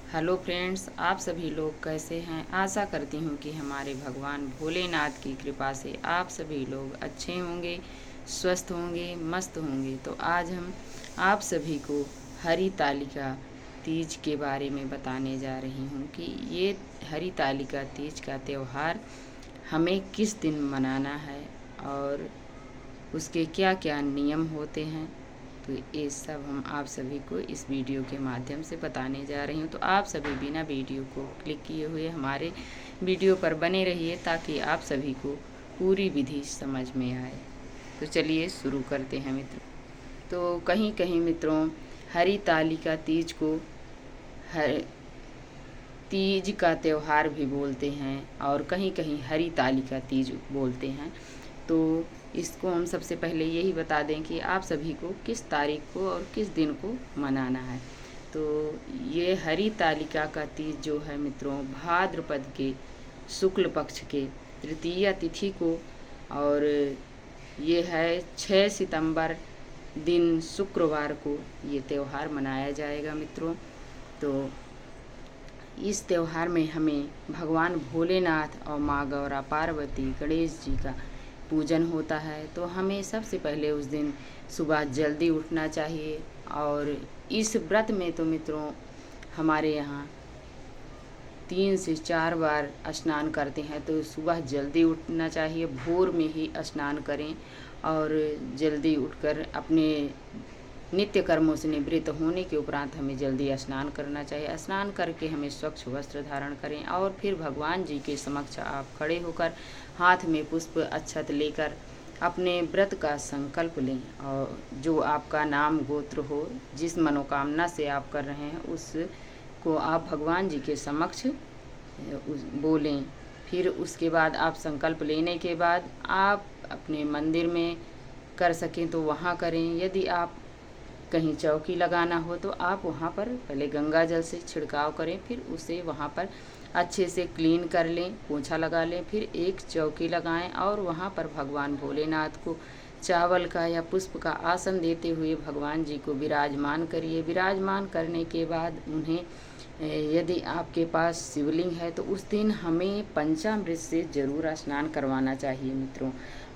Hello friends, आप सभी लोग कैसे हैं। आशा करती हूँ कि हमारे भगवान भोलेनाथ की कृपा से आप सभी लोग अच्छे होंगे, स्वस्थ होंगे, मस्त होंगे। तो आज हम आप सभी को हरितालिका तीज के बारे में बताने जा रही हूँ कि ये हरितालिका तीज का त्यौहार हमें किस दिन मनाना है और उसके क्या क्या नियम होते हैं। तो ये सब हम आप सभी को इस वीडियो के माध्यम से बताने जा रही हूँ। तो आप सभी बिना वीडियो को क्लिक किए हुए हमारे वीडियो पर बने रहिए ताकि आप सभी को पूरी विधि समझ में आए। तो चलिए शुरू करते हैं मित्रों। तो कहीं कहीं मित्रों हरितालिका तीज को हर तीज का त्यौहार भी बोलते हैं और कहीं कहीं हरितालिका तीज बोलते हैं। तो इसको हम सबसे पहले यही बता दें कि आप सभी को किस तारीख को और किस दिन को मनाना है। तो ये हरितालिका का तीज जो है मित्रों भाद्रपद के शुक्ल पक्ष के तृतीया तिथि को, और ये है 6 सितंबर दिन शुक्रवार को ये त्यौहार मनाया जाएगा मित्रों। तो इस त्यौहार में हमें भगवान भोलेनाथ और माँ गौरा पार्वती गणेश जी का पूजन होता है। तो हमें सबसे पहले उस दिन सुबह जल्दी उठना चाहिए। और इस व्रत में तो मित्रों हमारे यहाँ 3 से 4 बार स्नान करते हैं। तो सुबह जल्दी उठना चाहिए, भोर में ही स्नान करें और जल्दी उठकर अपने नित्य कर्मों से निवृत्त होने के उपरांत हमें जल्दी स्नान करना चाहिए। स्नान करके हमें स्वच्छ वस्त्र धारण करें और फिर भगवान जी के समक्ष आप खड़े होकर हाथ में पुष्प अक्षत लेकर अपने व्रत का संकल्प लें। और जो आपका नाम गोत्र हो, जिस मनोकामना से आप कर रहे हैं उसको आप भगवान जी के समक्ष बोलें। फिर उसके बाद आप संकल्प लेने के बाद आप अपने मंदिर में कर सकें तो वहाँ करें। यदि आप कहीं चौकी लगाना हो तो आप वहाँ पर पहले गंगा जल से छिड़काव करें, फिर उसे वहाँ पर अच्छे से क्लीन कर लें, पोंछा लगा लें, फिर एक चौकी लगाएं और वहाँ पर भगवान भोलेनाथ को चावल का या पुष्प का आसन देते हुए भगवान जी को विराजमान करिए। विराजमान करने के बाद उन्हें यदि आपके पास शिवलिंग है तो उस दिन हमें पंचामृत से ज़रूर स्नान करवाना चाहिए मित्रों।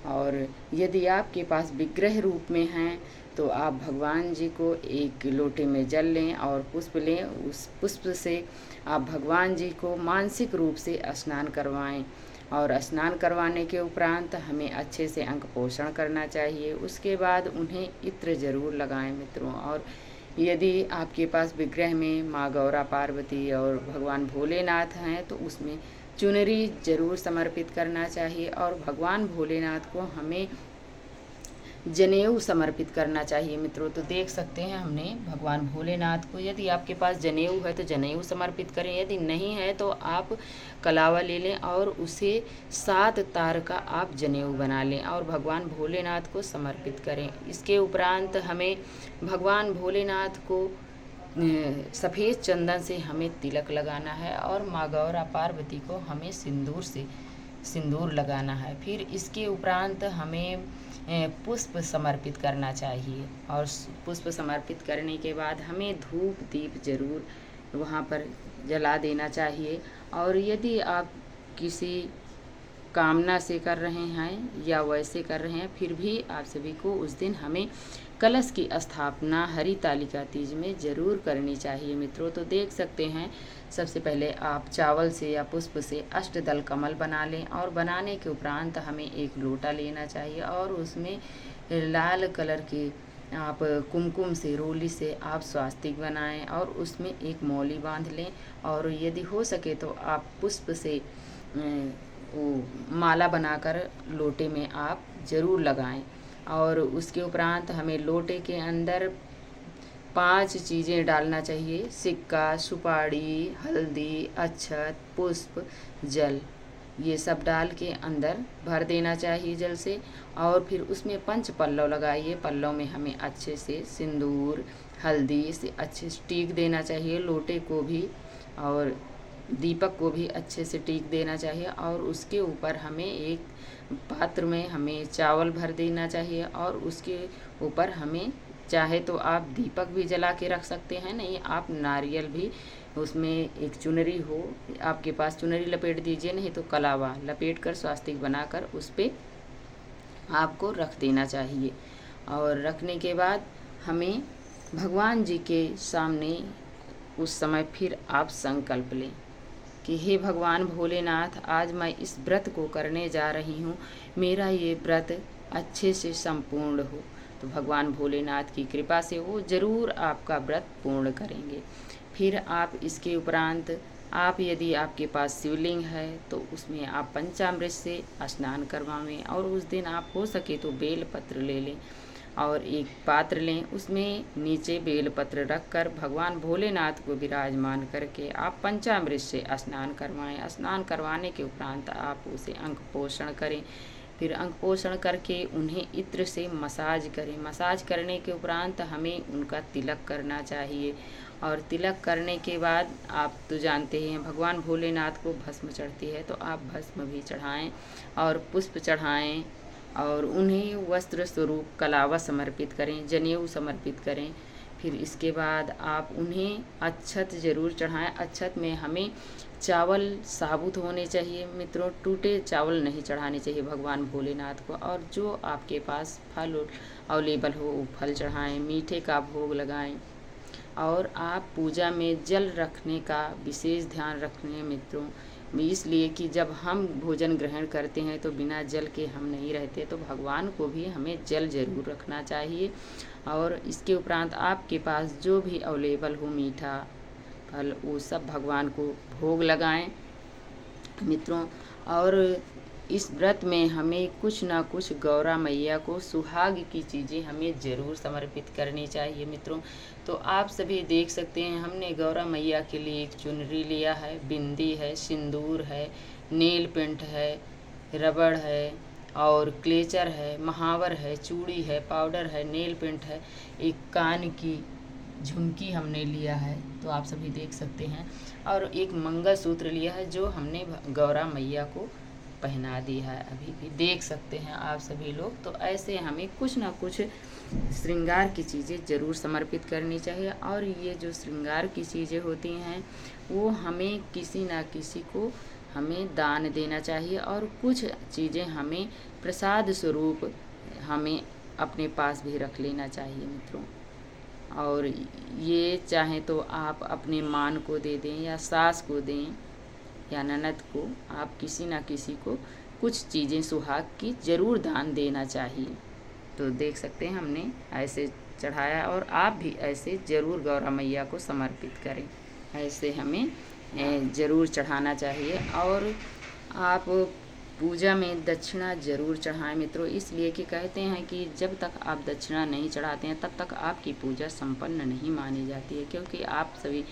और यदि आपके पास विग्रह रूप में हैं तो आप भगवान जी को एक लोटे में जल लें और पुष्प लें। उस पुष्प से आप भगवान जी को मानसिक रूप से स्नान करवाएं। और स्नान करवाने के उपरांत हमें अच्छे से अंक पोषण करना चाहिए। उसके बाद उन्हें इत्र ज़रूर लगाएं मित्रों। और यदि आपके पास विग्रह में माँ गौरा पार्वती और भगवान भोलेनाथ हैं तो उसमें चुनरी ज़रूर समर्पित करना चाहिए। और भगवान भोलेनाथ को हमें जनेऊ समर्पित करना चाहिए मित्रों। तो देख सकते हैं हमने भगवान भोलेनाथ को, यदि आपके पास जनेऊ है तो जनेऊ समर्पित करें, यदि नहीं है तो आप कलावा ले लें और उसे 7 तार का आप जनेऊ बना लें और भगवान भोलेनाथ को समर्पित करें। इसके उपरांत हमें भगवान भोलेनाथ को सफ़ेद चंदन से हमें तिलक लगाना है और माँ गौरा पार्वती को हमें सिंदूर लगाना है। फिर इसके उपरांत हमें पुष्प समर्पित करना चाहिए। और पुष्प समर्पित करने के बाद हमें धूप दीप जरूर वहाँ पर जला देना चाहिए। और यदि आप किसी कामना से कर रहे हैं या वैसे कर रहे हैं, फिर भी आप सभी को उस दिन हमें कलश की स्थापना हरितालिका तीज में ज़रूर करनी चाहिए मित्रों। तो देख सकते हैं सबसे पहले आप चावल से या पुष्प से अष्टदल कमल बना लें और बनाने के उपरांत हमें एक लोटा लेना चाहिए और उसमें लाल कलर के आप कुमकुम से रोली से आप स्वास्तिक बनाएं और उसमें एक मौली बांध लें। और यदि हो सके तो आप पुष्प से वो माला बनाकर लोटे में आप ज़रूर लगाएं। और उसके उपरांत हमें लोटे के अंदर 5 चीज़ें डालना चाहिए: सिक्का, सुपारी, हल्दी, अक्षत, पुष्प, जल। ये सब डाल के अंदर भर देना चाहिए जल से। और फिर उसमें 5 पल्लव लगाइए। पल्लव में हमें अच्छे से सिंदूर हल्दी से अच्छे से टीक देना चाहिए, लोटे को भी और दीपक को भी अच्छे से टीक देना चाहिए। और उसके ऊपर हमें एक पात्र में हमें चावल भर देना चाहिए और उसके ऊपर हमें चाहे तो आप दीपक भी जला के रख सकते हैं, नहीं आप नारियल भी उसमें एक चुनरी हो आपके पास, चुनरी लपेट दीजिए, नहीं तो कलावा लपेट कर स्वास्तिक बनाकर उस पर आपको रख देना चाहिए। और रखने के बाद हमें भगवान जी के सामने उस समय फिर आप संकल्प लें कि हे भगवान भोलेनाथ, आज मैं इस व्रत को करने जा रही हूँ, मेरा ये व्रत अच्छे से संपूर्ण हो। तो भगवान भोलेनाथ की कृपा से वो ज़रूर आपका व्रत पूर्ण करेंगे। फिर आप इसके उपरांत आप यदि आपके पास शिवलिंग है तो उसमें आप पंचामृत से स्नान करवाएं, और उस दिन आप हो सके तो बेल पत्र ले लें और एक पात्र लें, उसमें नीचे बेलपत्र रखकर भगवान भोलेनाथ को विराजमान करके आप पंचामृत से स्नान करवाएं। स्नान करवाने के उपरांत आप उसे अंक पोषण करें। फिर अंक पोषण करके उन्हें इत्र से मसाज करें। मसाज करने के उपरांत हमें उनका तिलक करना चाहिए, और तिलक करने के बाद आप तो जानते हैं भगवान भोलेनाथ को भस्म चढ़ती है, तो आप भस्म भी चढ़ाएं और पुष्प चढ़ाएं और उन्हें वस्त्र स्वरूप कलावा समर्पित करें, जनेऊ समर्पित करें। फिर इसके बाद आप उन्हें अक्षत ज़रूर चढ़ाएं। अक्षत में हमें चावल साबुत होने चाहिए मित्रों, टूटे चावल नहीं चढ़ाने चाहिए भगवान भोलेनाथ को। और जो आपके पास फल अवेलेबल हो वो फल चढ़ाएं, मीठे का भोग लगाएं। और आप पूजा में जल रखने का विशेष ध्यान रखें मित्रों, इसलिए कि जब हम भोजन ग्रहण करते हैं तो बिना जल के हम नहीं रहते, तो भगवान को भी हमें जल ज़रूर रखना चाहिए। और इसके उपरांत आपके पास जो भी अवेलेबल हो मीठा फल वो सब भगवान को भोग लगाएं मित्रों। और इस व्रत में हमें कुछ ना कुछ गौरा मैया को सुहाग की चीज़ें हमें ज़रूर समर्पित करनी चाहिए मित्रों। तो आप सभी देख सकते हैं हमने गौरा मैया के लिए एक चुनरी लिया है, बिंदी है, सिंदूर है, नेल पेंट है, रबड़ है और क्लेचर है, महावर है, चूड़ी है, पाउडर है, नेल पेंट है, एक कान की झुमकी हमने लिया है, तो आप सभी देख सकते हैं, और एक मंगलसूत्र लिया है जो हमने गौरा मैया को पहना दी है, अभी भी देख सकते हैं आप सभी लोग। तो ऐसे हमें कुछ ना कुछ श्रृंगार की चीज़ें ज़रूर समर्पित करनी चाहिए। और ये जो श्रृंगार की चीज़ें होती हैं वो हमें किसी ना किसी को हमें दान देना चाहिए, और कुछ चीज़ें हमें प्रसाद स्वरूप हमें अपने पास भी रख लेना चाहिए मित्रों। और ये चाहें तो आप अपने मान को दे दें या सास को दें या ननद को, आप किसी ना किसी को कुछ चीज़ें सुहाग की ज़रूर दान देना चाहिए। तो देख सकते हैं हमने ऐसे चढ़ाया, और आप भी ऐसे ज़रूर गौरा मैया को समर्पित करें, ऐसे हमें ज़रूर चढ़ाना चाहिए। और आप पूजा में दक्षिणा ज़रूर चढ़ाएं मित्रों, इसलिए कि कहते हैं कि जब तक आप दक्षिणा नहीं चढ़ाते हैं तब तक आपकी पूजा संपन्न नहीं मानी जाती है। क्योंकि आप सभी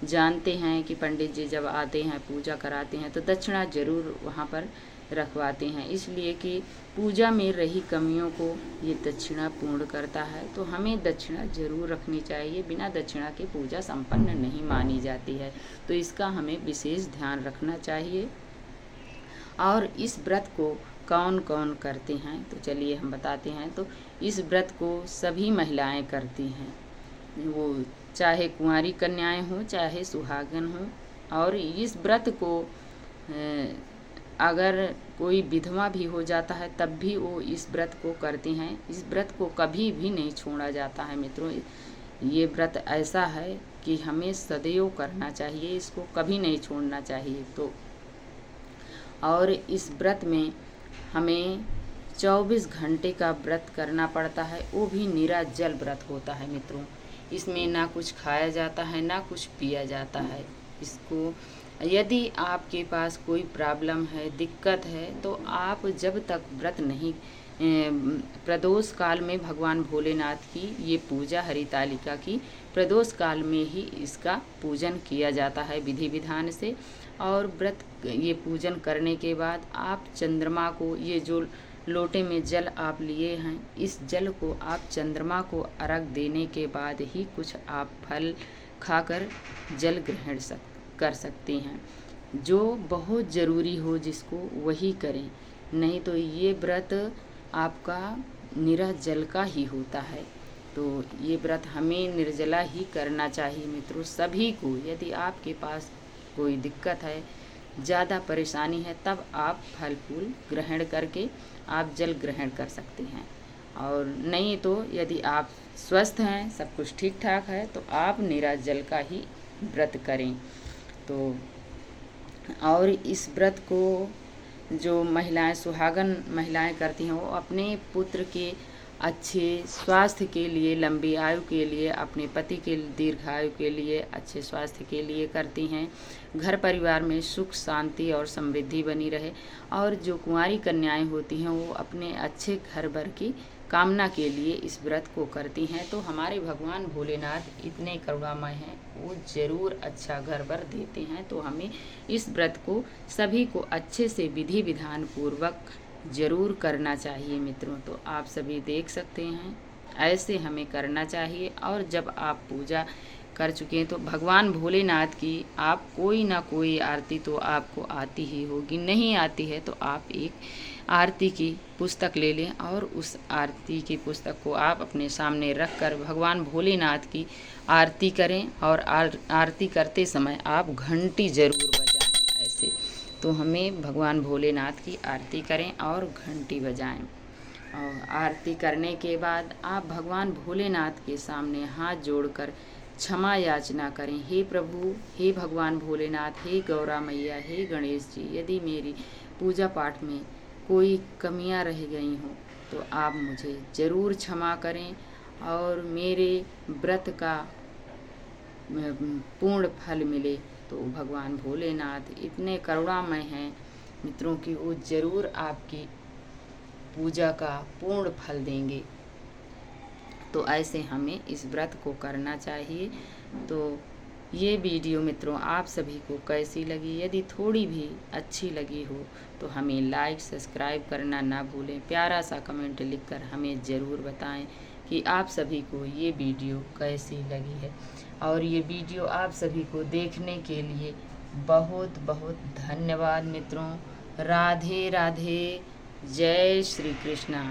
जानते हैं कि पंडित जी जब आते हैं पूजा कराते हैं तो दक्षिणा ज़रूर वहाँ पर रखवाते हैं, इसलिए कि पूजा में रही कमियों को ये दक्षिणा पूर्ण करता है। तो हमें दक्षिणा ज़रूर रखनी चाहिए, बिना दक्षिणा के पूजा संपन्न नहीं मानी जाती है, तो इसका हमें विशेष ध्यान रखना चाहिए। और इस व्रत को कौन कौन करते हैं तो चलिए हम बताते हैं। तो इस व्रत को सभी महिलाएं करती हैं, वो चाहे कुंवारी कन्याएं हों चाहे सुहागन हों। और इस व्रत को अगर कोई विधवा भी हो जाता है तब भी वो इस व्रत को करती हैं। इस व्रत को कभी भी नहीं छोड़ा जाता है मित्रों। ये व्रत ऐसा है कि हमें सदैव करना चाहिए, इसको कभी नहीं छोड़ना चाहिए। तो और इस व्रत में हमें 24 घंटे का व्रत करना पड़ता है, वो भी निराजल व्रत होता है मित्रों। इसमें ना कुछ खाया जाता है ना कुछ पिया जाता है। इसको यदि आपके पास कोई प्रॉब्लम है, दिक्कत है, तो आप जब तक व्रत नहीं प्रदोष काल में भगवान भोलेनाथ की ये पूजा हरितालिका की प्रदोष काल में ही इसका पूजन किया जाता है विधि विधान से। और व्रत ये पूजन करने के बाद आप चंद्रमा को, ये जो लोटे में जल आप लिए हैं, इस जल को आप चंद्रमा को अर्घ देने के बाद ही कुछ आप फल खाकर जल ग्रहण कर सकते हैं। जो बहुत ज़रूरी हो जिसको वही करें, नहीं तो ये व्रत आपका निराजल का ही होता है। तो ये व्रत हमें निर्जला ही करना चाहिए मित्रों, सभी को। यदि आपके पास कोई दिक्कत है, ज़्यादा परेशानी है, तब आप फल फूल ग्रहण करके आप जल ग्रहण कर सकते हैं। और नहीं तो यदि आप स्वस्थ हैं, सब कुछ ठीक ठाक है, तो आप निरा जल का ही व्रत करें। तो और इस व्रत को जो महिलाएं, सुहागन महिलाएं करती हैं, वो अपने पुत्र के अच्छे स्वास्थ्य के लिए, लंबी आयु के लिए, अपने पति के दीर्घायु के लिए, अच्छे स्वास्थ्य के लिए करती हैं। घर परिवार में सुख शांति और समृद्धि बनी रहे। और जो कुंवारी कन्याएं होती हैं, वो अपने अच्छे घर भर की कामना के लिए इस व्रत को करती हैं। तो हमारे भगवान भोलेनाथ इतने करुणामय हैं, वो ज़रूर अच्छा घर भर देते हैं। तो हमें इस व्रत को सभी को अच्छे से विधि विधान पूर्वक ज़रूर करना चाहिए मित्रों। तो आप सभी देख सकते हैं, ऐसे हमें करना चाहिए। और जब आप पूजा कर चुके हैं तो भगवान भोलेनाथ की आप कोई ना कोई आरती तो आपको आती ही होगी। नहीं आती है तो आप एक आरती की पुस्तक ले लें और उस आरती की पुस्तक को आप अपने सामने रख कर भगवान भोलेनाथ की आरती करें। और आरती करते समय आप घंटी ज़रूर बजाएं। ऐसे तो हमें भगवान भोलेनाथ की आरती करें और घंटी बजाएं। और आरती करने के बाद आप भगवान भोलेनाथ के सामने हाथ जोड़कर क्षमा याचना करें। हे प्रभु, हे भगवान भोलेनाथ, हे गौरा मैया, हे गणेश जी, यदि मेरी पूजा पाठ में कोई कमियां रह गई हों तो आप मुझे ज़रूर क्षमा करें और मेरे व्रत का पूर्ण फल मिले। तो भगवान भोलेनाथ इतने करुणामय हैं मित्रों की वो ज़रूर आपकी पूजा का पूर्ण फल देंगे। तो ऐसे हमें इस व्रत को करना चाहिए। तो ये वीडियो मित्रों आप सभी को कैसी लगी? यदि थोड़ी भी अच्छी लगी हो तो हमें लाइक सब्सक्राइब करना ना भूलें। प्यारा सा कमेंट लिखकर हमें ज़रूर बताएं कि आप सभी को ये वीडियो कैसी लगी है। और ये वीडियो आप सभी को देखने के लिए बहुत बहुत धन्यवाद मित्रों। राधे राधे, जय श्री कृष्णा।